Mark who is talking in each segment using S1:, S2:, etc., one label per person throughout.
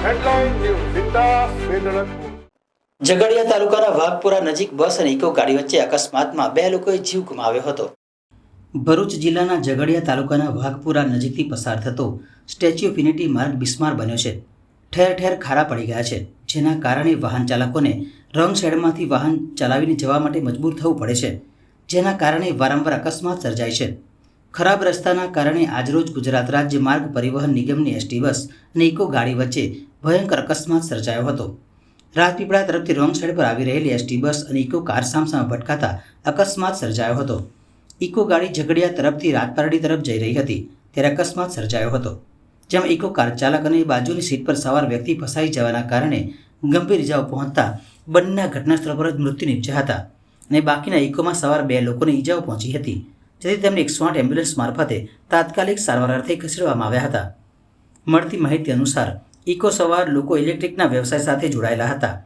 S1: Headline news સીધા વેદળતપુર।
S2: ઝઘડિયા તાલુકાના વાઘપુરા નજીક બસ અને ઇકો ગાડી વચ્ચે અકસ્માતમાં 2 લોકોએ જીવ ગુમાવ્યો હતો। ભરૂચ જિલ્લાના ઝઘડિયા તાલુકાના વાઘપુરા નજીકથી પસાર થતો સ્ટેચ્યુ ઓફ યુનિટી માર્ગ બિસ્માર બન્યો છે। ઠેર ઠેર ખાડા પડી ગયા છે, જેના કારણે વાહન ચાલકોને રોંગ સાઈડમાંથી વાહન ચલાવીને જવા માટે મજબૂર થવું પડે છે, જેના કારણે વારંવાર અકસ્માત સર્જાય છે। ખરાબ રસ્તાના કારણે આજરોજ ગુજરાત રાજ્ય માર્ગ પરિવહન નિગમની એસટી બસ અને ઇકો ગાડી વચ્ચે ભયંકર અકસ્માત સર્જાયો હતો। રાજપીપળા તરફથી રોંગ સાઈડ પર આવી રહેલી એસટી બસ અને ઇકો કાર સામસામે ભટકાતા અકસ્માત સર્જાયો હતો। ઇકો ગાડી ઝઘડિયા તરફથી રાજપારડી તરફ જઈ રહી હતી ત્યારે અકસ્માત સર્જાયો હતો, જેમાં ઇકો કાર ચાલક અને બાજુની સીટ પર સવાર વ્યક્તિ ફસાઈ જવાના કારણે ગંભીર ઇજાઓ પહોંચતા બંનેના ઘટનાસ્થળ પર જ મૃત્યુ નિપજ્યા હતા અને બાકીના ઇકોમાં સવાર 2 લોકોને ઇજાઓ પહોંચી હતી, જેથી તેમને 108 એમ્બ્યુલન્સ મારફતે તાત્કાલિક સારવાર અર્થે ખસેડવામાં આવ્યા હતા। મળતી માહિતી અનુસાર ઇકો સવાર લોકો ઇલેક્ટ્રિકના વ્યવસાય સાથે જોડાયેલા હતા,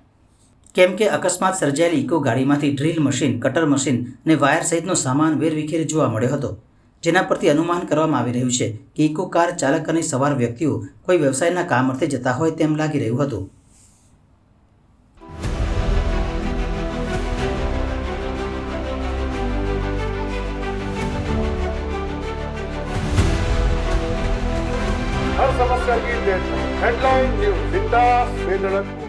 S2: કેમ કે અકસ્માત સર્જાયેલી ઇકો ગાડીમાંથી ડ્રીલ મશીન, કટર મશીન અને વાયર સહિતનો સામાન વેરવિખેર જોવા મળ્યો હતો, જેના પરથી અનુમાન કરવામાં આવી રહ્યું છે કે ઇકો કાર ચાલક અને સવાર વ્યક્તિઓ કોઈ વ્યવસાયના કામ અર્થે જતા હોય તેમ લાગી રહ્યું હતું।
S1: हर समस्या की डेट हेडलाइन न्यूज સીધા વેદળતપુર।